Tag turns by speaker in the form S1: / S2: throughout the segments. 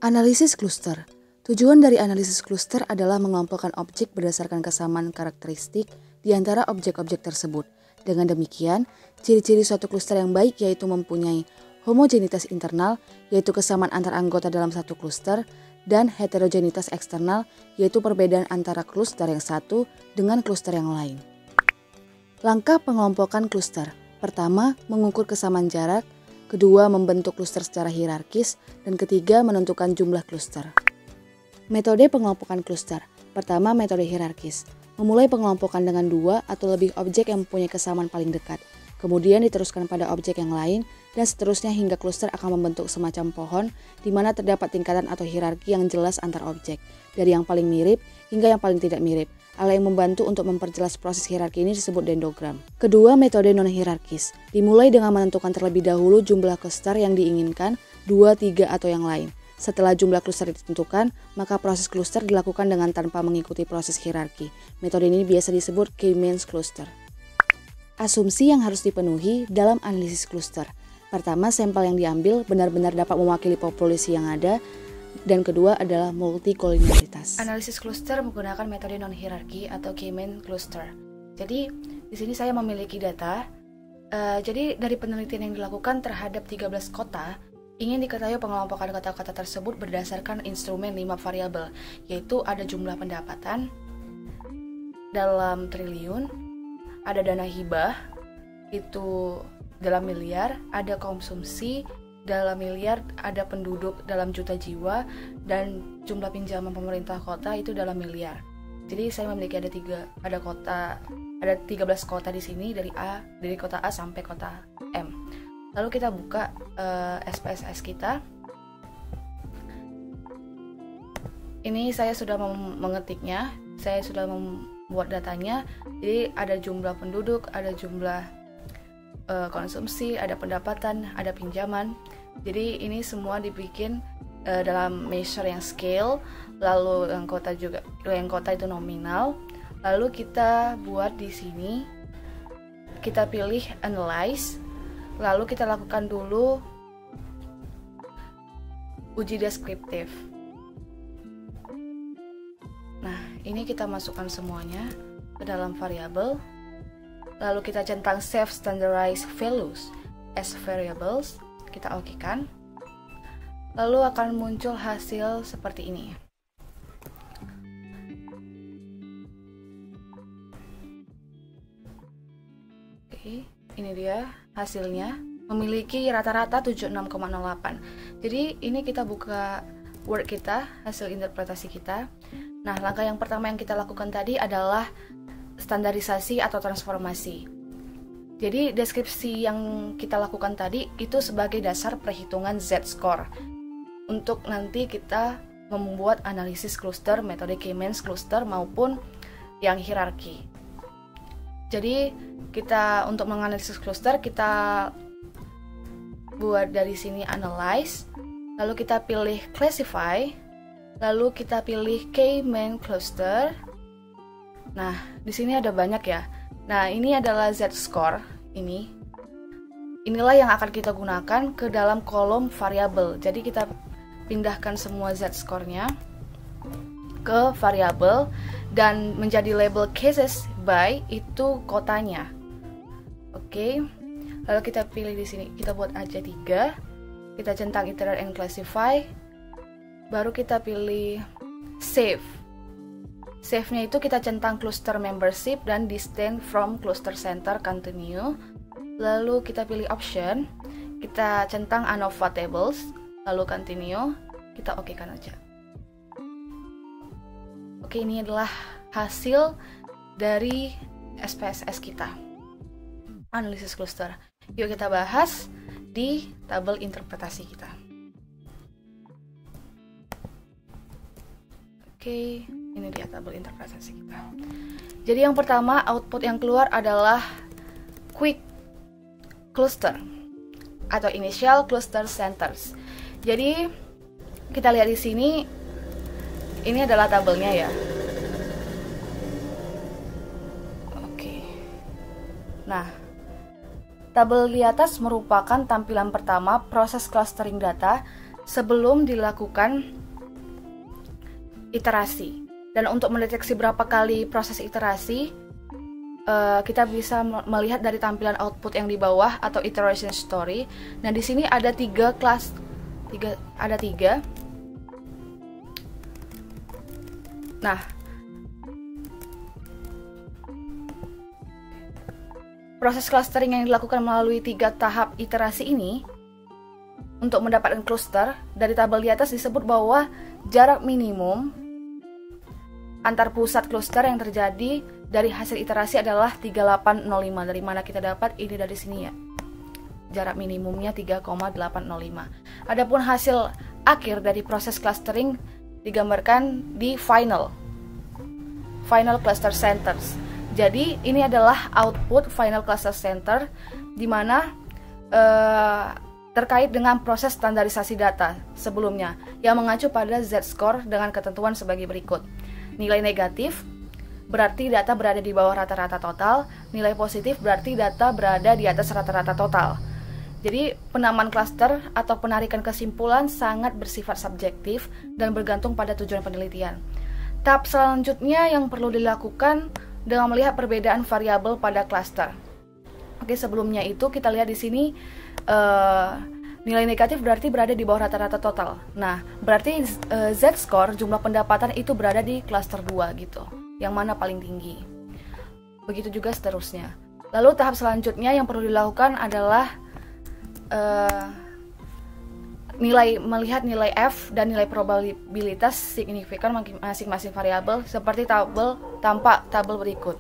S1: Analisis kluster. Tujuan dari analisis kluster adalah mengelompokkan objek berdasarkan kesamaan karakteristik di antara objek-objek tersebut. Dengan demikian, ciri-ciri suatu kluster yang baik yaitu mempunyai homogenitas internal, yaitu kesamaan antar anggota dalam satu kluster, dan heterogenitas eksternal, yaitu perbedaan antara kluster yang satu dengan kluster yang lain. Langkah pengelompokan kluster. Pertama, mengukur kesamaan jarak. Kedua, membentuk kluster secara hierarkis. Dan ketiga, menentukan jumlah kluster. Metode pengelompokan kluster. Pertama, metode hierarkis. Memulai pengelompokan dengan 2 atau lebih objek yang mempunyai kesamaan paling dekat. Kemudian diteruskan pada objek yang lain, dan seterusnya hingga kluster akan membentuk semacam pohon, di mana terdapat tingkatan atau hierarki yang jelas antar objek, dari yang paling mirip hingga yang paling tidak mirip. Hal yang membantu untuk memperjelas proses hierarki ini disebut dendrogram. Kedua, metode non-hierarkis. Dimulai dengan menentukan terlebih dahulu jumlah kluster yang diinginkan, 2, 3, atau yang lain. Setelah jumlah kluster ditentukan, maka proses kluster dilakukan dengan tanpa mengikuti proses hierarki. Metode ini biasa disebut K-means cluster. Asumsi yang harus dipenuhi dalam analisis kluster. Pertama, sampel yang diambil benar-benar dapat mewakili populasi yang ada. Dan kedua adalah multikolinialitas. Analisis kluster menggunakan metode non-hierarki atau K-means cluster. Jadi, di sini saya memiliki data. Jadi, dari penelitian yang dilakukan terhadap 13 kota, ingin diketahui pengelompokan kota-kota tersebut berdasarkan instrumen 5 variabel, yaitu ada jumlah pendapatan dalam triliun, ada dana hibah, itu dalam miliar, ada konsumsi dalam miliar, ada penduduk dalam juta jiwa, dan jumlah pinjaman pemerintah kota itu dalam miliar. Jadi saya memiliki ada 13 kota di sini dari kota A sampai kota M. Lalu kita buka SPSS kita. Ini saya sudah mengetiknya, saya sudah membuat datanya. Jadi ada jumlah penduduk, ada jumlah konsumsi, ada pendapatan, ada pinjaman. Jadi ini semua dibikin dalam measure yang scale, lalu yang kota itu nominal. Lalu kita buat di sini, kita pilih analyze, lalu kita lakukan dulu uji deskriptif. Nah, ini kita masukkan semuanya ke dalam variabel. Lalu kita centang save standardized values as variables. Kita okekan. Lalu akan muncul hasil seperti ini. Oke, ini dia hasilnya. Memiliki rata-rata 76,08. Jadi ini kita buka Word kita, hasil interpretasi kita. Nah, langkah yang pertama yang kita lakukan tadi adalah standarisasi atau transformasi. Jadi deskripsi yang kita lakukan tadi itu sebagai dasar perhitungan Z-score untuk nanti kita membuat analisis kluster, metode K-means cluster maupun yang hierarki. Jadi kita untuk menganalisis kluster kita buat dari sini analyze, lalu kita pilih classify, lalu kita pilih K-means cluster. Nah, di sini ada banyak ya. Nah, ini adalah Z-score ini. Inilah yang akan kita gunakan ke dalam kolom variabel. Jadi kita pindahkan semua Z-score-nya ke variabel dan menjadi label cases by itu kotanya. Oke. Lalu kita pilih di sini, kita buat aja 3. Kita centang iterate and classify. Baru kita pilih save. Save-nya itu kita centang cluster membership dan distinct from cluster center continue. Lalu kita pilih option, kita centang ANOVA tables, lalu continue, kita okekan aja. Oke, ini adalah hasil dari SPSS kita, analisis cluster. Yuk kita bahas di tabel interpretasi kita. Oke, ini dia tabel interpretasi kita. Jadi yang pertama, output yang keluar adalah quick cluster atau initial cluster centers. Jadi kita lihat di sini, ini adalah tabelnya ya. Oke. Nah, tabel di atas merupakan tampilan pertama proses clustering data sebelum dilakukan iterasi. Dan untuk mendeteksi berapa kali proses iterasi, kita bisa melihat dari tampilan output yang di bawah atau iteration story. Nah, di sini ada tiga. Nah, proses clustering yang dilakukan melalui 3 tahap iterasi ini untuk mendapatkan cluster, dari tabel di atas disebut bahwa jarak minimum antar pusat cluster yang terjadi dari hasil iterasi adalah 3805. Dari mana kita dapat? Ini dari sini ya. Jarak minimumnya 3,805. Adapun hasil akhir dari proses clustering digambarkan di final cluster centers. Jadi ini adalah output final cluster center, di mana terkait dengan proses standarisasi data sebelumnya yang mengacu pada Z-score dengan ketentuan sebagai berikut. Nilai negatif berarti data berada di bawah rata-rata total, nilai positif berarti data berada di atas rata-rata total. Jadi penamaan cluster atau penarikan kesimpulan sangat bersifat subjektif dan bergantung pada tujuan penelitian. Tahap selanjutnya yang perlu dilakukan dengan melihat perbedaan variabel pada cluster. Oke, sebelumnya itu kita lihat di sini nilai negatif berarti berada di bawah rata-rata total. Nah, berarti Z-score jumlah pendapatan itu berada di cluster 2 gitu. Yang mana paling tinggi. Begitu juga seterusnya. Lalu tahap selanjutnya yang perlu dilakukan adalah melihat nilai F dan nilai probabilitas signifikan masing-masing variabel seperti tampak tabel berikut.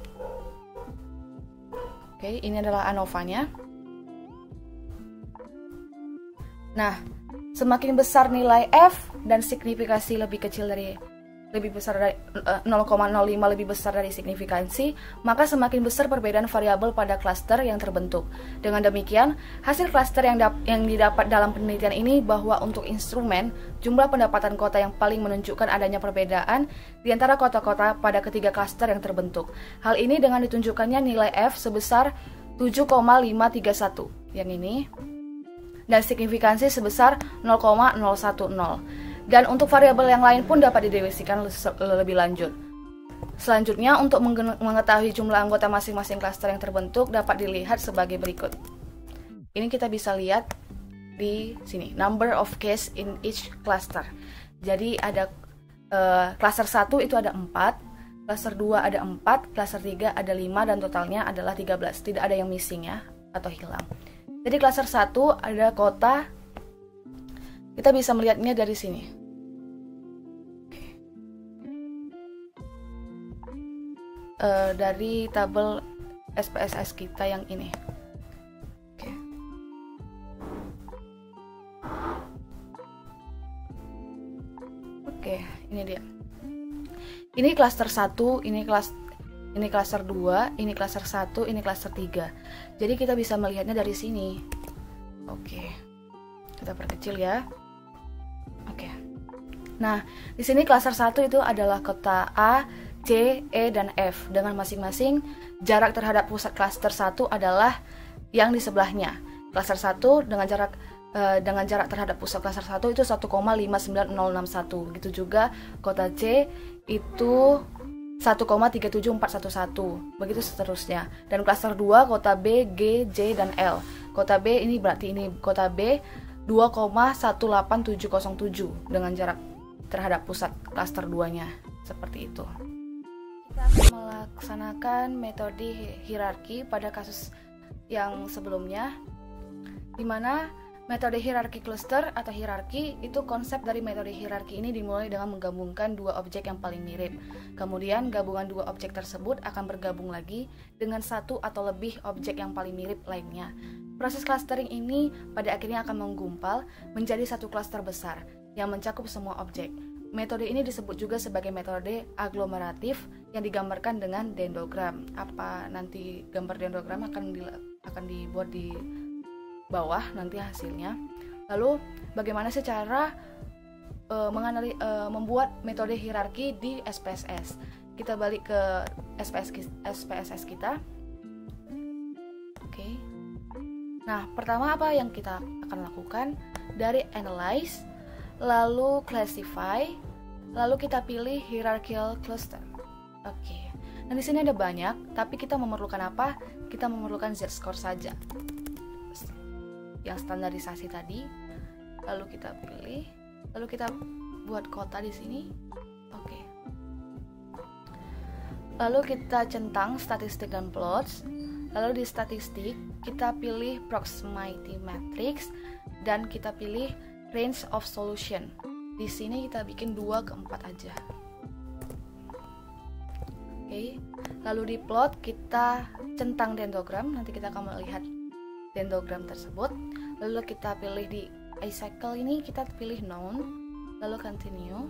S1: Oke, ini adalah ANOVA-nya. Nah, semakin besar nilai F dan signifikasi lebih besar dari 0,05 lebih besar dari signifikansi, maka semakin besar perbedaan variabel pada klaster yang terbentuk. Dengan demikian, hasil klaster yang didapat dalam penelitian ini bahwa untuk instrumen, jumlah pendapatan kota yang paling menunjukkan adanya perbedaan di antara kota-kota pada ketiga klaster yang terbentuk. Hal ini dengan ditunjukkannya nilai F sebesar 7,531, yang ini, dan signifikansi sebesar 0,010. Dan untuk variabel yang lain pun dapat didefinisikan lebih lanjut. Selanjutnya, untuk mengetahui jumlah anggota masing-masing klaster yang terbentuk dapat dilihat sebagai berikut. Ini kita bisa lihat di sini, number of case in each cluster. Jadi ada cluster 1 itu ada 4, cluster 2 ada 4, cluster 3 ada 5, dan totalnya adalah 13. Tidak ada yang missing ya, atau hilang. Jadi cluster 1 ada kota, kita bisa melihatnya dari sini. Dari tabel SPSS kita yang ini. Oke, ini dia. Ini cluster 1, ini cluster 2, ini cluster 1, ini cluster 3. Jadi kita bisa melihatnya dari sini. Oke. Kita perkecil ya. Oke. Nah, di sini cluster 1 itu adalah kota A, C, E, dan F dengan masing-masing jarak terhadap pusat cluster 1 adalah yang di sebelahnya. Cluster 1 dengan jarak terhadap pusat cluster 1 itu 1,59061. Begitu juga kota C itu 1,37411. Begitu seterusnya. Dan cluster 2 kota B, G, J, dan L. Kota B ini berarti ini kota B 2,18707 dengan jarak terhadap pusat cluster 2-nya. Seperti itu. Kita akan melaksanakan metode hierarki pada kasus yang sebelumnya, di mana metode hierarki cluster atau hierarki itu konsep dari metode hierarki ini dimulai dengan menggabungkan dua objek yang paling mirip. Kemudian gabungan dua objek tersebut akan bergabung lagi dengan satu atau lebih objek yang paling mirip lainnya. Proses clustering ini pada akhirnya akan menggumpal menjadi satu cluster besar yang mencakup semua objek. Metode ini disebut juga sebagai metode aglomeratif yang digambarkan dengan dendrogram. Apa nanti gambar dendrogram akan dibuat di bawah nanti hasilnya. Lalu bagaimana sih cara membuat metode hierarki di SPSS? Kita balik ke SPSS kita. Oke. Nah, pertama apa yang kita akan lakukan? Dari analyze, lalu classify, lalu kita pilih hierarchical cluster. Oke. Nah, di sini ada banyak, tapi kita memerlukan apa? Kita memerlukan z-score saja. Yang standarisasi tadi. Lalu kita pilih, lalu kita buat kota di sini. Oke. Lalu kita centang statistik dan plots. Lalu di statistik kita pilih proximity matrix dan kita pilih range of solution. Di sini kita bikin 2 ke 4 aja. Oke. Lalu di plot kita centang dendrogram, nanti kita akan melihat dendrogram tersebut. Lalu kita pilih di iCycle ini kita pilih known, lalu continue.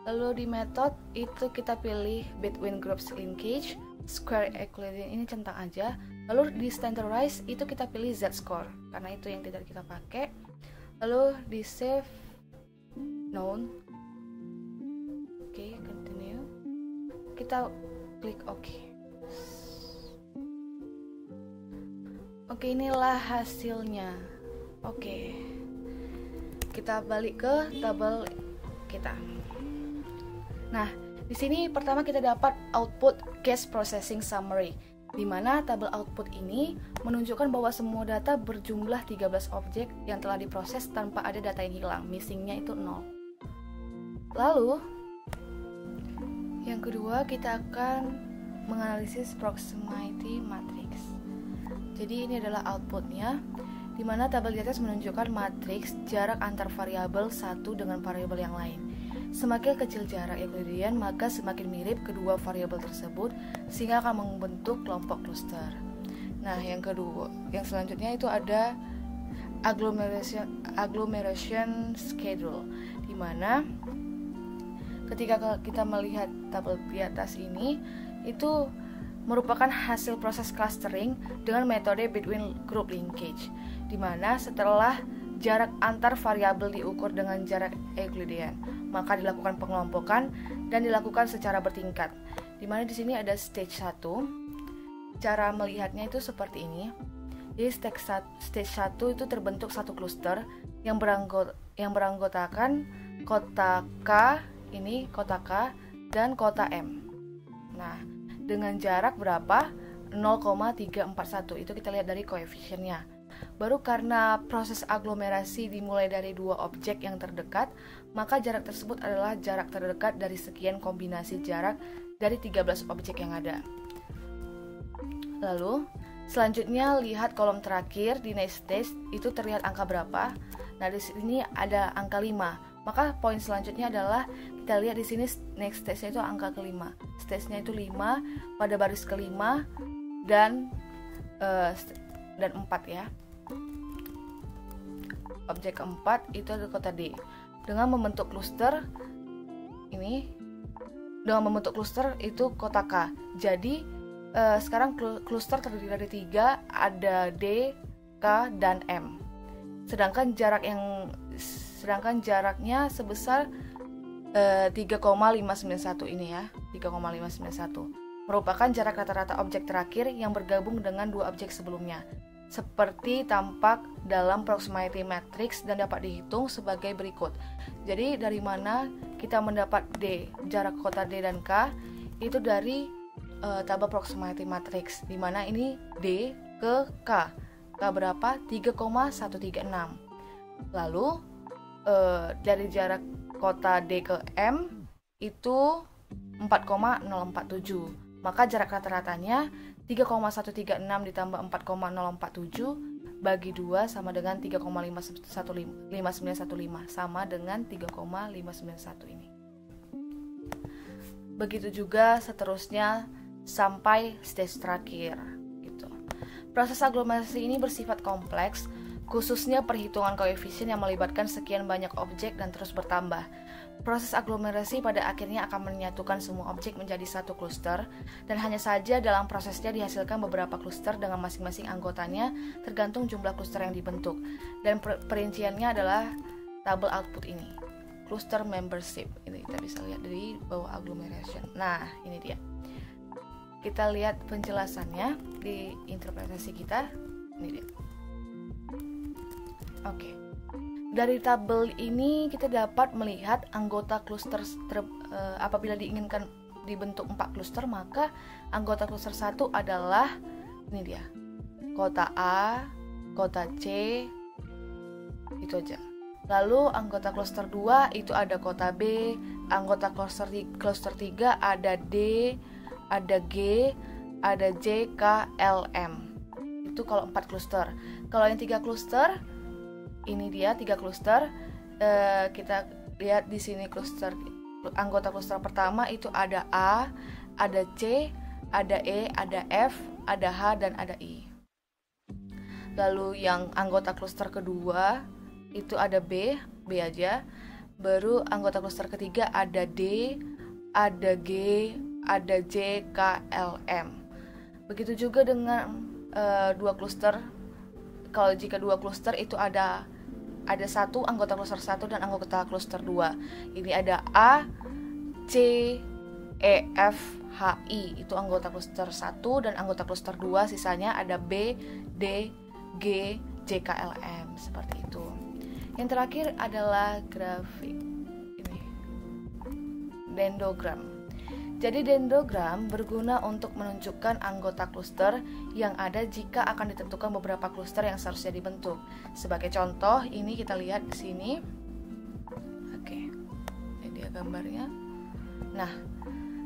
S1: Lalu di method itu kita pilih between groups linkage, square equilibrium ini centang aja. Lalu di standardize itu kita pilih z-score karena itu yang tidak kita pakai. Lalu di save known. Oke, continue. Kita klik OK. Oke, inilah hasilnya. Oke. Kita balik ke tabel kita. Nah, di sini pertama kita dapat output case processing summary, di mana tabel output ini menunjukkan bahwa semua data berjumlah 13 objek yang telah diproses tanpa ada data yang hilang, missingnya itu 0. Lalu, yang kedua kita akan menganalisis proximity matrix. Jadi ini adalah outputnya, di mana tabel di atas menunjukkan matriks jarak antar variabel satu dengan variabel yang lain. Semakin kecil jarak Euclidean, maka semakin mirip kedua variabel tersebut sehingga akan membentuk kelompok cluster. Nah, yang selanjutnya itu ada agglomeration schedule, di mana ketika kita melihat tabel di atas ini itu merupakan hasil proses clustering dengan metode between group linkage, di mana setelah jarak antar variabel diukur dengan jarak Euclidean, maka dilakukan pengelompokan dan dilakukan secara bertingkat. Di mana di sini ada stage 1. Cara melihatnya itu seperti ini. Jadi stage 1 itu terbentuk satu cluster yang beranggotakan kota K, ini kota K dan kota M. Nah, dengan jarak berapa? 0,341. Itu kita lihat dari koefisiennya. Baru karena proses aglomerasi dimulai dari 2 objek yang terdekat, maka jarak tersebut adalah jarak terdekat dari sekian kombinasi jarak dari 13 objek yang ada. Lalu, selanjutnya lihat kolom terakhir di next stage itu terlihat angka berapa. Nah, di sini ada angka 5. Maka poin selanjutnya adalah kita lihat di sini next stage-nya itu angka ke-5. Stage-nya itu 5 pada baris ke-5 dan 4 ya. Objek keempat itu ada kota D. Dengan membentuk cluster ini, dengan membentuk cluster itu kota K. Jadi sekarang cluster terdiri dari 3, ada D, K, dan M. Sedangkan jaraknya sebesar 3,591 ini ya, 3,591 merupakan jarak rata-rata objek terakhir yang bergabung dengan 2 objek sebelumnya, seperti tampak dalam proximity matrix dan dapat dihitung sebagai berikut. Jadi dari mana kita mendapat D, jarak kota D dan K, itu dari tabel proximity matrix, di mana ini D ke K. K berapa? 3,136. Lalu dari jarak kota D ke M itu 4,047. Maka jarak rata-ratanya 3,136 ditambah 4,047 bagi 2 sama dengan 3,5915 sama dengan 3,591 ini. Begitu juga seterusnya sampai stage terakhir gitu. Proses aglomerasi ini bersifat kompleks, khususnya perhitungan koefisien yang melibatkan sekian banyak objek dan terus bertambah. Proses aglomerasi pada akhirnya akan menyatukan semua objek menjadi satu cluster, dan hanya saja dalam prosesnya dihasilkan beberapa cluster dengan masing-masing anggotanya tergantung jumlah cluster yang dibentuk. Dan perinciannya adalah tabel output ini, cluster membership. Ini kita bisa lihat dari bawah agglomeration. Nah, ini dia. Kita lihat penjelasannya di interpretasi kita. Ini dia. Oke. Dari tabel ini kita dapat melihat anggota kluster apabila diinginkan dibentuk 4 kluster, maka anggota kluster 1 adalah ini dia. Kota A, kota C, itu aja. Lalu anggota kluster 2 itu ada kota B, anggota kluster 3 ada D, ada G, ada J, K, L, M. Itu kalau 4 kluster. Kalau yang 3 kluster, ini dia 3 kluster. Kita lihat di sini kluster anggota kluster pertama itu ada A, ada C, ada E, ada F, ada H, dan ada I. Lalu yang anggota kluster kedua itu ada B aja. Baru anggota kluster ketiga ada D, ada G, ada J, K, L, M. Begitu juga dengan 2 kluster. Kalau jika 2 kluster itu ada satu anggota kluster 1 dan anggota kluster 2. Ini ada A, C, E, F, H, I. Itu anggota kluster 1 dan anggota kluster 2. Sisanya ada B, D, G, J, K, L, M. Seperti itu. Yang terakhir adalah grafik ini, dendrogram. Jadi dendrogram berguna untuk menunjukkan anggota kluster yang ada jika akan ditentukan beberapa kluster yang seharusnya dibentuk. Sebagai contoh, ini kita lihat di sini. Oke, ini dia gambarnya. Nah,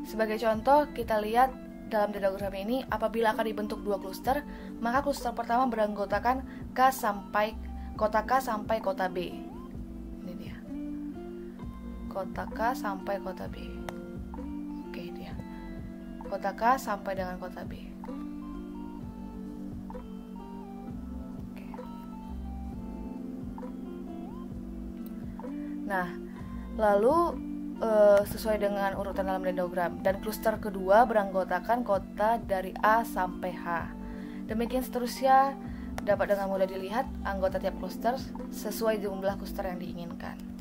S1: sebagai contoh kita lihat dalam dendrogram ini, apabila akan dibentuk 2 kluster, maka kluster pertama beranggotakan kota K sampai kota B. Ini dia. Kota K sampai kota B. Oke, dia. Kota K sampai dengan kota B. Oke. Nah, lalu sesuai dengan urutan dalam dendrogram, dan kluster kedua beranggotakan kota dari A sampai H. Demikian seterusnya, dapat dengan mudah dilihat anggota tiap kluster sesuai jumlah kluster yang diinginkan.